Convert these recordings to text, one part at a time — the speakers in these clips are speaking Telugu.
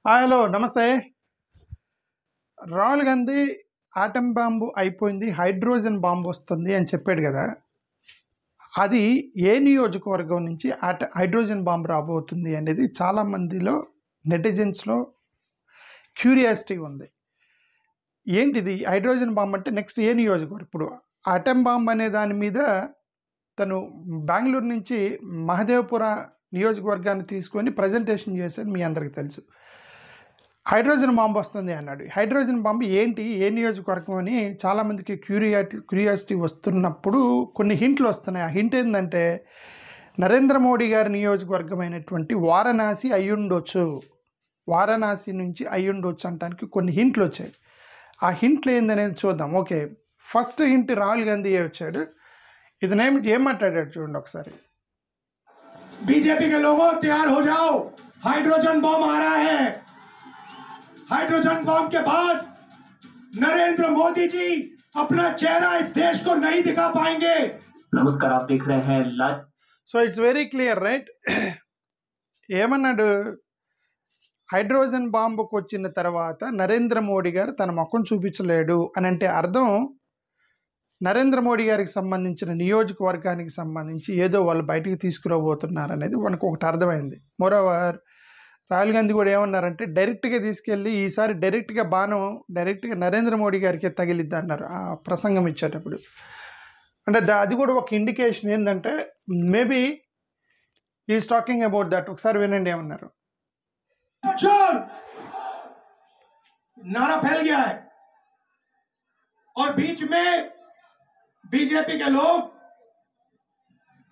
హలో నమస్తే. రాహుల్ గాంధీ ఆటం బాంబు అయిపోయింది, హైడ్రోజన్ బాంబు వస్తుంది అని చెప్పాడు కదా. అది ఏ నియోజకవర్గం నుంచి హైడ్రోజన్ బాంబు రాబోతుంది అనేది చాలామందిలో నెటిజన్స్లో క్యూరియాసిటీ ఉంది. ఏంటిది హైడ్రోజన్ బాంబు అంటే నెక్స్ట్ ఏ నియోజకవర్గం? ఇప్పుడు ఆటం బాంబు అనే దాని మీద తను బెంగళూరు నుంచి మహదేవపుర నియోజకవర్గాన్ని తీసుకొని ప్రజెంటేషన్ చేశాడు, మీ అందరికీ తెలుసు. హైడ్రోజన్ బాంబు వస్తుంది అన్నాడు. హైడ్రోజన్ బాంబు ఏంటి, ఏ నియోజకవర్గం అని చాలామందికి క్యూరియాసిటీ వస్తున్నప్పుడు కొన్ని హింట్లు వస్తున్నాయి. ఆ హింట్ ఏంటంటే నరేంద్ర మోడీ గారి నియోజకవర్గమైనటువంటి వారణాసి అయ్యుండొచ్చు, వారణాసి నుంచి అయ్యుండొచ్చు అనడానికి కొన్ని హింట్లు వచ్చాయి. ఆ హింట్లు ఏందనేది చూద్దాం. Okay, first hint Rahul Gandhi వచ్చాడు. ఇతనేమి ఏం మాట్లాడాడు చూడండి ఒకసారి. बीजेपी के लोगों तैयार हो जाओ, हाइड्रोजन बम आ रहा है। हाइड्रोजन बम के बाद नरेंद्र मोदी जी अपना चेहरा इस देश को नहीं दिखा पाएंगे। नमस्कार, आप देख रहे हैं live. So it's very clear right. ఏమన్నాడు? హైడ్రోజన్ బాంబుకు వచ్చిన తర్వాత నరేంద్ర మోడీ గారు తన ముఖం చూపించలేడు అని అంటే అర్థం నరేంద్ర మోడీ గారికి సంబంధించిన నియోజకవర్గానికి సంబంధించి ఏదో వాళ్ళు బయటికి తీసుకురాబోతున్నారు అనేది మనకు ఒకటి అర్థమైంది. మోరోవర్ రాహుల్ గాంధీ కూడా ఏమన్నారంటే డైరెక్ట్గా తీసుకెళ్ళి ఈసారి డైరెక్ట్గా బాణం డైరెక్ట్గా నరేంద్ర మోడీ గారికి తగిలిద్ది అన్నారు ఆ ప్రసంగం ఇచ్చేటప్పుడు. అంటే అది కూడా ఒక ఇండికేషన్ ఏంటంటే maybe is talking about that. ఒకసారి వినండి ఏమన్నారు. नारा फैल गया है और बीच में बीजेपी के लोग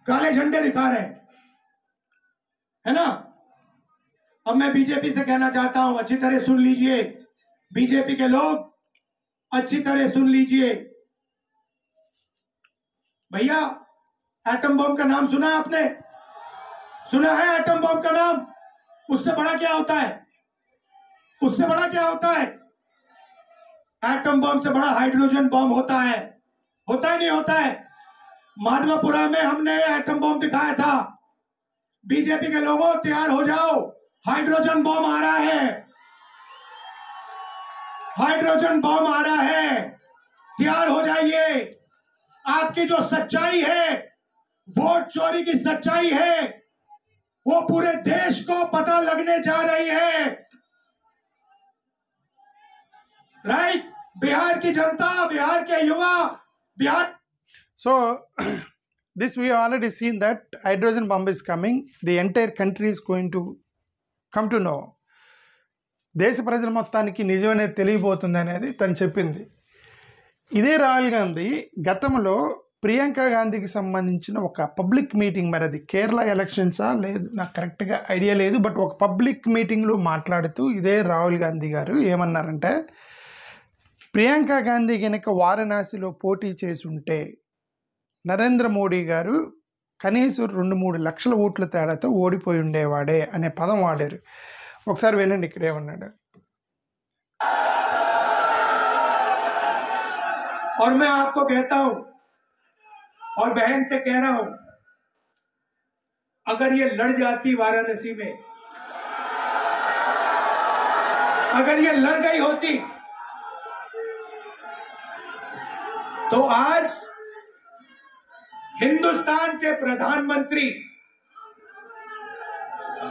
काले झंडे दिखा रहे हैं, है ना। अब मैं बीजेपी से कहना चाहता हूं, अच्छी तरह सुन लीजिए, बीजेपी के लोग अच्छी तरह सुन लीजिए। भैया, एटम बम का नाम सुना है आपने? सुना है एटम बम का नाम? उससे बड़ा क्या होता है? उससे बड़ा क्या होता है? एटम बम से बड़ा हाइड्रोजन बम होता है ही नहीं होता है? माधवपुरा में हमने एटम बम दिखाया था। बीजेपी के लोगों तैयार हो जाओ, हाइड्रोजन बम आ रहा है, हाइड्रोजन बम आ रहा है, तैयार हो जाइए। आपकी जो सच्चाई है, वोट चोरी की सच्चाई है, वो पूरे देश को पता लगने जा रही है। राइट? बिहार की जनता, बिहार के युवा, Bihar. So this we have already seen that hydrogen bomb is coming. The entire country is going to come to know. దేశ ప్రజల మొత్తానికి నిజమనేది తెలియబోతుంది అనేది తను చెప్పింది. ఇదే రాహుల్ గాంధీ గతంలో ప్రియాంక గాంధీకి సంబంధించిన ఒక పబ్లిక్ మీటింగ్, మరి అది కేరళ ఎలక్షన్సా లేదు నాకు కరెక్ట్గా ఐడియా లేదు, బట్ ఒక పబ్లిక్ మీటింగ్లో మాట్లాడుతూ ఇదే రాహుల్ గాంధీ గారు ఏమన్నారంటే ప్రియాంక గాంధీ కనుక వారణాసిలో పోటీ చేసి ఉంటే నరేంద్ర మోడీ గారు కనీసం 2-3 లక్షల ఓట్ల తేడాతో ఓడిపోయి ఉండేవాడే అనే పదం వాడారు. ఒకసారి వినండి ఇక్కడ ఏమన్నాడు. और मैं आपको कहता हूं और बहन से कह रहा हूं, अगर ये लड़ जाती वाराणसी में, अगर ये लड़ गई होती तो आज हिंदुस्तान के प्रधानमंत्री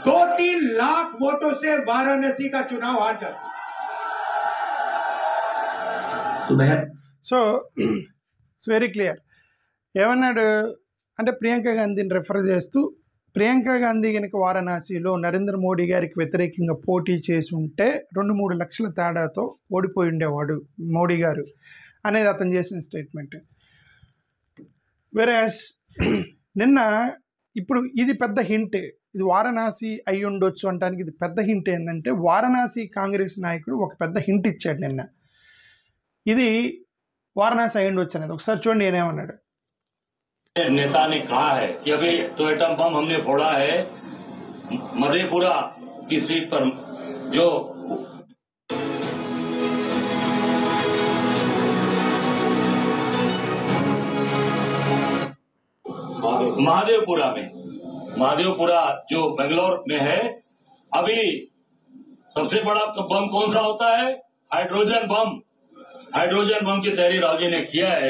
2-3 लाख वोटों से वाराणसी का चुनाव हार जाते। So it's very clear. ఏమన్నాడు అంటే ప్రియాంక గాంధీని రెఫర్ చేస్తూ ప్రియాంక గాంధీ కనుక వారణాసిలో నరేంద్ర మోడీ గారికి వ్యతిరేకంగా పోటీ చేసి ఉంటే 2-3 లక్షల తేడాతో ఓడిపోయి ఉండేవాడు మోడీ గారు అనేది అతను చేసిన స్టేట్మెంట్. వెరాస్ నిన్న ఇప్పుడు ఇది పెద్ద హింట్, ఇది వారణాసి అయి ఉండొచ్చు అంటానికి ఇది పెద్ద హింట్. ఏంటంటే వారణాసి కాంగ్రెస్ నాయకుడు ఒక పెద్ద హింట్ ఇచ్చాడు నిన్న, ఇది వారణాసి అయి ఉండొచ్చు అనేది. ఒకసారి చూడండి నేనేమన్నాడు. नेता ने कहा है कि अभी तो एटम बम हमने फोड़ा है मधेपुरा की सीट पर, जो महादेवपुरा जो बेंगलोर में है, अभी सबसे बड़ा बम कौन सा होता है? Hydrogen bomb. हाइड्रोजन बम की तैयारी राहुल जी ने किया है।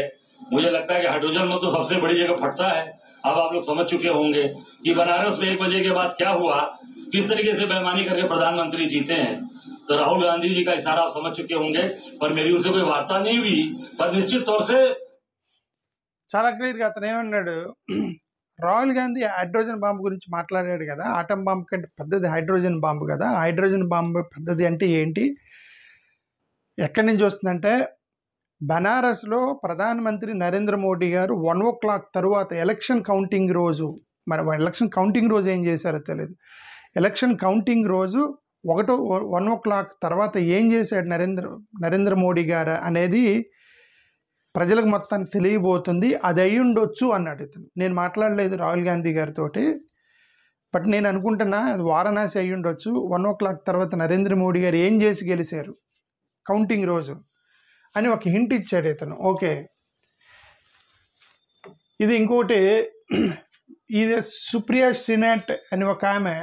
मुझे लगता है कि हाइड्रोजन बम तो सबसे बड़ी जगह फटता है। अब आप लोग समझ चुके होंगे कि बनारस में 1 बजे के बाद क्या हुआ, किस तरीके से बेईमानी करके प्रधानमंत्री जीते हैं। तो राहुल गांधी जी का इशारा आप समझ चुके होंगे, पर मेरी उनसे कोई वार्ता नहीं हुई, पर निश्चित तौर से చాలా క్లియర్గా అతను ఏమన్నాడు, రాహుల్ గాంధీ హైడ్రోజన్ బాంబు గురించి మాట్లాడాడు కదా, ఆటం బాంబు కంటే పెద్దది హైడ్రోజన్ బాంబు కదా, హైడ్రోజన్ బాంబు పెద్దది అంటే ఏంటి, ఎక్కడి నుంచి వస్తుందంటే బనారస్లో ప్రధానమంత్రి నరేంద్ర మోడీ గారు 1 o'clock తర్వాత ఎలక్షన్ కౌంటింగ్ రోజు, మరి ఎలక్షన్ కౌంటింగ్ రోజు ఏం చేశారో తెలియదు, ఎలక్షన్ కౌంటింగ్ రోజు 1 o'clock తర్వాత ఏం చేశాడు నరేంద్ర మోడీ గారు అనేది ప్రజలకు మొత్తానికి తెలియబోతుంది, అది అయి ఉండొచ్చు అన్నాడు ఇతను. నేను మాట్లాడలేదు రాహుల్ గాంధీ గారితో, బట్ నేను అనుకుంటున్నా అది వారణాసి అయి ఉండొచ్చు. 1 o'clock తర్వాత నరేంద్ర మోడీ గారు ఏం చేసి గెలిచారు కౌంటింగ్ రోజు అని ఒక హింట్ ఇచ్చాడు ఇతను. ఓకే, ఇది ఇంకోటి, ఇది సుప్రియా శ్రీనాథ్ అని ఒక ఆమె,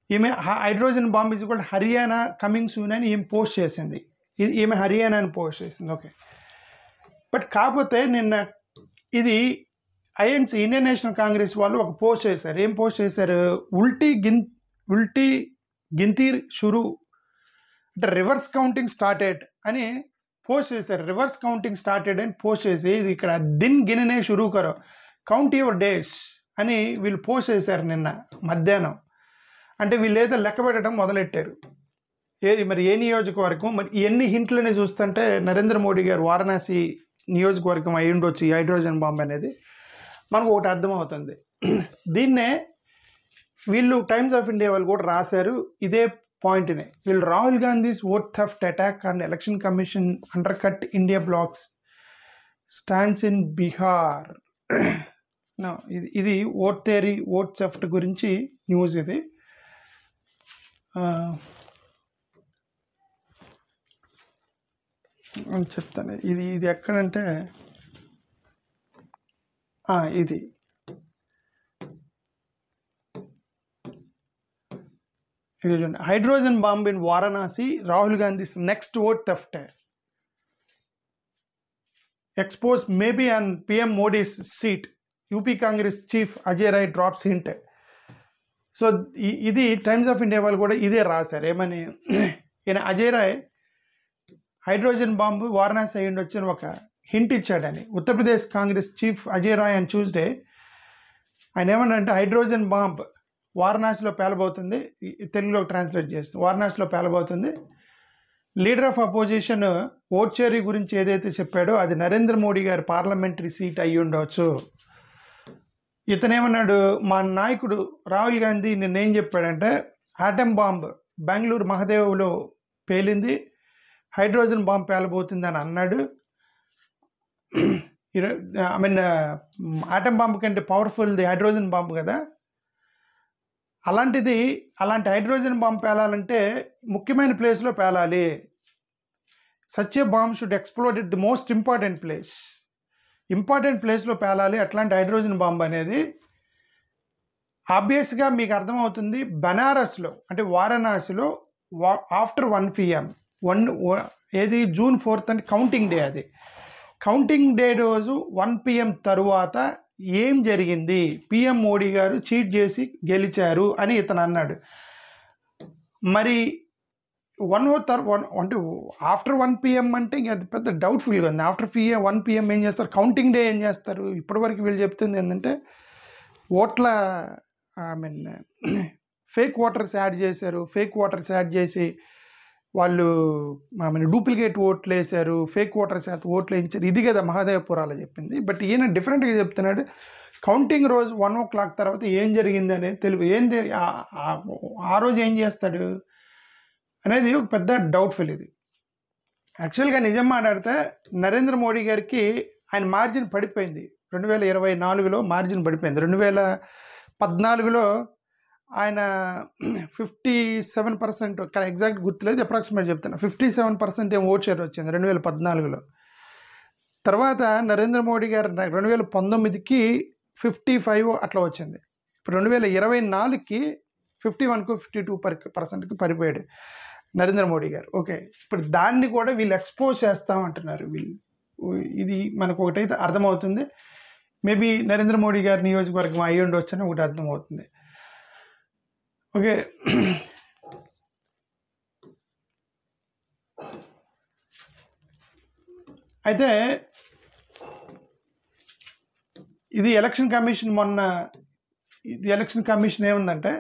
ఈమె హైడ్రోజన్ బాంబ్ ఇస్ కూడా హర్యానా కమింగ్ సూన్ అని ఈమె పోస్ట్ చేసింది. ఈమె హర్యానా అని పోస్ట్ చేసింది. ఓకే, బట్ కాకపోతే నిన్న ఇది ఐఎన్సి ఇండియన్ నేషనల్ కాంగ్రెస్ వాళ్ళు ఒక పోస్ట్ చేశారు. ఏం పోస్ట్ చేశారు, ఉల్టీ గింతీర్ షురు అంటే రివర్స్ కౌంటింగ్ స్టార్టెడ్ అని పోస్ట్ చేశారు. రివర్స్ కౌంటింగ్ స్టార్టెడ్ అని పోస్ట్ చేసి, ఇది ఇక్కడ దిన్ గిననే షురూ కరో కౌంట్ యువర్ డేస్ అని వీళ్ళు పోస్ట్ చేశారు నిన్న మధ్యాహ్నం. అంటే వీళ్ళు ఏదో లెక్క పెట్టడం మొదలెట్టారు. ఏది మరి ఏ నియోజకవర్గం, మరి ఎన్ని హింట్లని చూస్తుంటే నరేంద్ర మోడీ గారు వారణాసి నియోజకవర్గం అయి ఉండొచ్చు ఈ హైడ్రోజన్ బాంబ్ అనేది మనకు ఒకటి అర్థమవుతుంది. దీన్నే వీళ్ళు టైమ్స్ ఆఫ్ ఇండియా వాళ్ళు కూడా రాశారు ఇదే పాయింట్ని. వీళ్ళు Rahul Gandhi's vote theft attack and election commission undercut India blocks stands in Bihar. ఇది ఓట్ థియరీ, ఓట్ థెఫ్ట్ గురించి న్యూస్ ఇది. అని చెప్తాను. ఇది ఎక్కడంటే ఇది చూడండి, hydrogen bomb in Varanasi, Rahul Gandhi's next vote theft expose maybe on PM Modi's seat, UP Congress chief Ajay Rai drops hint. So ఇది టైమ్స్ ఆఫ్ ఇండియా వాళ్ళు కూడా ఇదే రాశారు. ఏమని, ఈయన అజయ్ రాయ్ హైడ్రోజన్ బాంబు వారణాసి అయ్యి ఉండొచ్చు అని ఒక హింట్ ఇచ్చాడని. ఉత్తరప్రదేశ్ కాంగ్రెస్ చీఫ్ అజయ్ రాయ్ అని ట్యూస్డే ఆయన ఏమన్నారంటే, హైడ్రోజన్ బాంబ్ వారణాసిలో పేలబోతుంది, తెలుగులోకి ట్రాన్స్లేట్ చేస్తుంది, వారణాసిలో పేలబోతుంది. లీడర్ ఆఫ్ అపోజిషన్ ఓట్చేరీ గురించి ఏదైతే చెప్పాడో అది నరేంద్ర మోడీ గారి పార్లమెంటరీ సీట్ అయ్యి ఉండవచ్చు. ఇతనేమన్నాడు, మా నాయకుడు రాహుల్ గాంధీ నిన్నేం చెప్పాడంటే, ఆటం బాంబ్ బెంగళూరు మహదేవ్లో పేలింది, హైడ్రోజన్ బాంబ్ పేలబోతుంది అని అన్నాడు. ఐ మీన్ ఆటం బాంబు కంటే పవర్ఫుల్ది హైడ్రోజన్ బాంబు కదా, అలాంటి హైడ్రోజన్ బాంబ్ పేలాలంటే ముఖ్యమైన ప్లేస్లో పేలాలి. Such a bomb should explode at the most important ప్లేస్లో పేలాలి అట్లాంటి హైడ్రోజన్ బాంబ్ అనేది. ఆబ్వియస్గా మీకు అర్థమవుతుంది, బనారస్లో అంటే వారణాసిలో ఆఫ్టర్ 1 PM ఏది June 4th అంటే కౌంటింగ్ డే, అది కౌంటింగ్ డే రోజు 1 PM తరువాత ఏం జరిగింది, పిఎం మోడీ గారు చీట్ చేసి గెలిచారు అని ఇతను అన్నాడు. మరి 1 అంటే ఆఫ్టర్ 1 PM అంటే ఇంక అది పెద్ద డౌట్ఫుల్గా ఉంది. ఆఫ్టర్ 1 PM ఏం చేస్తారు, కౌంటింగ్ డే ఏం చేస్తారు? ఇప్పటివరకు వీళ్ళు చెప్తుంది ఏంటంటే ఓట్ల ఫేక్ ఓటర్స్ యాడ్ చేశారు, ఫేక్ ఓటర్స్ యాడ్ చేసి వాళ్ళు డూప్లికేట్ ఓట్లు వేశారు, ఫేక్ ఓటర్స్ ఓట్లు వేయించారు, ఇది కదా మహాదేవపురాలో చెప్పింది. బట్ ఈయన డిఫరెంట్గా చెప్తున్నాడు, కౌంటింగ్ రోజు 1 o'clock తర్వాత ఏం జరిగింది అనేది తెలుగు, ఆ రోజు ఏం చేస్తాడు అనేది ఒక పెద్ద డౌట్ఫుల్. ఇది యాక్చువల్గా నిజం మాట్లాడితే నరేంద్ర మోడీ గారికి ఆయన మార్జిన్ పడిపోయింది. 2024లో మార్జిన్ పడిపోయింది. 2014లో ఆయన 57%, ఎగ్జాక్ట్ గుర్తులేదు, అప్రాక్సిమేట్ చెప్తాను, 57% ఏం ఓట్ షేర్ వచ్చింది 2014లో. తర్వాత నరేంద్ర మోడీ గారు 2019కి 55 అట్లా వచ్చింది. ఇప్పుడు 2024కి 51కు 52% పడిపోయాడు నరేంద్ర మోడీ గారు. ఓకే, ఇప్పుడు దాన్ని కూడా వీళ్ళు ఎక్స్పోజ్ చేస్తామంటున్నారు వీళ్ళు. ఇది మనకు ఒకటైతే అర్థమవుతుంది, మేబీ నరేంద్ర మోడీ గారి నియోజకవర్గం అయ్యి ఉండొచ్చు అని ఒకటి అర్థమవుతుంది. ఓకే, అయితే ఇది ఎలక్షన్ కమిషన్ ఏముందంటే,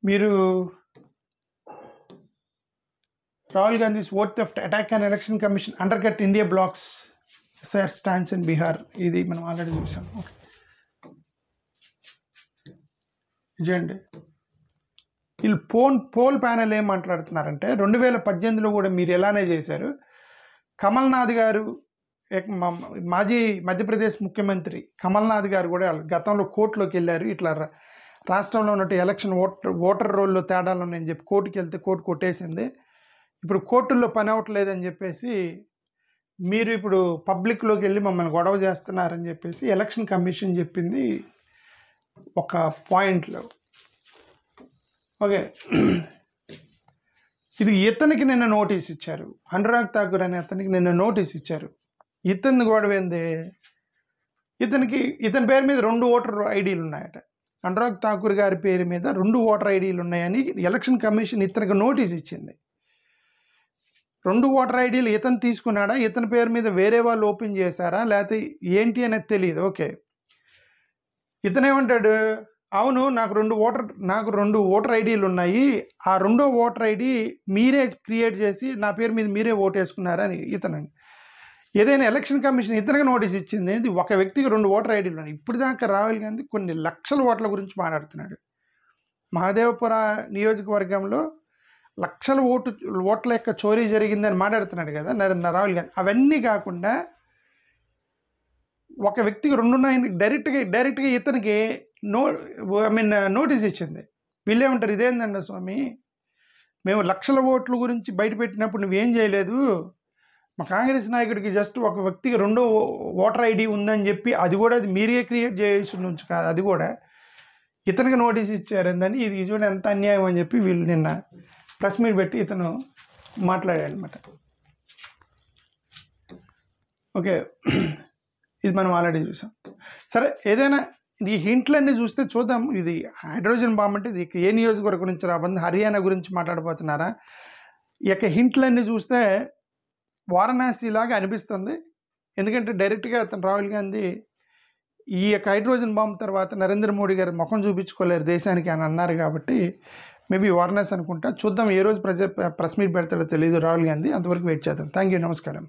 మీరు Rahul Gandhi's vote theft attack and election commission undercut India blocks stands in Bihar, ఇది మనం ఆల్రెడీ చూసాం. ఓకే, ఇదండి వీళ్ళు పోల్ ప్యానెల్ ఏం మాట్లాడుతున్నారంటే, 2018లో కూడా మీరు ఎలానే చేశారు. కమల్నాథ్ గారు, మాజీ మధ్యప్రదేశ్ ముఖ్యమంత్రి కమల్నాథ్ గారు కూడా గతంలో కోర్టులోకి వెళ్ళారు. ఇట్లా రాష్ట్రంలో ఉన్నట్టు ఎలక్షన్ ఓటర్ రోల్లో తేడాలు ఉన్నాయని చెప్పి కోర్టుకి వెళ్తే కోర్టు కొట్టేసింది. ఇప్పుడు కోర్టుల్లో పని అవ్వట్లేదని చెప్పేసి మీరు ఇప్పుడు పబ్లిక్లోకి వెళ్ళి మమ్మల్ని గొడవ చేస్తున్నారని చెప్పేసి ఎలక్షన్ కమిషన్ చెప్పింది ఒక పాయింట్లో. ఓకే, ఇది ఇతనికి నిన్న నోటీస్ ఇచ్చారు. అనురాగ్ ఠాకూర్ అనే అతనికి నిన్న నోటీస్ ఇచ్చారు. ఇతని గొడవ ఏంది, ఇతని పేరు మీద 2 ఓటర్ ఐడీలు ఉన్నాయట. అనురాగ్ ఠాకూర్ గారి పేరు మీద 2 ఓటర్ ఐడీలు ఉన్నాయని ఎలక్షన్ కమిషన్ ఇతనికి నోటీస్ ఇచ్చింది. 2 ఓటర్ ఐడీలు ఇతను తీసుకున్నాడా, ఇతని పేరు మీద వేరే వాళ్ళు ఓపెన్ చేశారా, లేకపోతే ఏంటి అనేది తెలియదు. ఓకే, ఇతనేమంటాడు, అవును నాకు 2 ఓటర్ ఐడీలు ఉన్నాయి, ఆ 2వ ఓటర్ ఐడి మీరే క్రియేట్ చేసి నా పేరు మీద మీరే ఓటు వేసుకున్నారని ఇతను. ఏదైనా ఎలక్షన్ కమిషన్ ఇతనికి నోటీస్ ఇచ్చింది, ఇది ఒక వ్యక్తికి 2 ఓటర్ ఐడీలు ఉన్నాయి. ఇప్పుడు దాకా రాహుల్ గాంధీ కొన్ని లక్షల ఓట్ల గురించి మాట్లాడుతున్నాడు. మహదేవపుర నియోజకవర్గంలో లక్షల ఓట్ల యొక్క చోరీ జరిగిందని మాట్లాడుతున్నాడు కదా రాహుల్ గాంధీ. అవన్నీ కాకుండా ఒక వ్యక్తికి 2 ఉన్నాయని డైరెక్ట్గా ఇతనికి నోటీస్ ఇచ్చింది. వీళ్ళేమంటారు, ఇదేందండి స్వామి, మేము లక్షల ఓట్ల గురించి బయటపెట్టినప్పుడు నువ్వేం చేయలేదు, మా కాంగ్రెస్ నాయకుడికి జస్ట్ ఒక వ్యక్తికి 2వ ఓటర్ ఐడి ఉందని చెప్పి అది కూడా అది మీరే క్రియేట్ చేసి నుంచి కాదు, అది కూడా ఇతనికి నోటీస్ ఇచ్చారని, ఇది చూడండి ఎంత అన్యాయం అని చెప్పి వీళ్ళు నిన్న ప్రెస్ మీట్ పెట్టి ఇతను మాట్లాడాడనమాట. ఓకే, ఇది మనం ఆల్రెడీ చూసాం. సరే, ఏదైనా ఈ హింట్లన్నీ చూస్తే చూద్దాం. ఇది హైడ్రోజన్ బాంబ్ అంటే ఇది ఏ నియోజకవర్గం నుంచి రాబోతుంది, హర్యానా గురించి మాట్లాడబోతున్నారా? ఈ యొక్క హింట్లన్నీ చూస్తే వారణాసి లాగా అనిపిస్తుంది. ఎందుకంటే డైరెక్ట్గా అతను రాహుల్ గాంధీ ఈ యొక్క హైడ్రోజన్ బాంబ్ తర్వాత నరేంద్ర మోడీ గారు ముఖం చూపించుకోలేరు దేశానికి అని అన్నారు కాబట్టి మేబీ వారణాసి అనుకుంటా. చూద్దాం ఏ రోజు ప్రెస్ మీట్ పెడతాడో తెలియదు రాహుల్ గాంధీ. అంతవరకు వెయిట్ చేద్దాం. థ్యాంక్ యూ, నమస్కారం.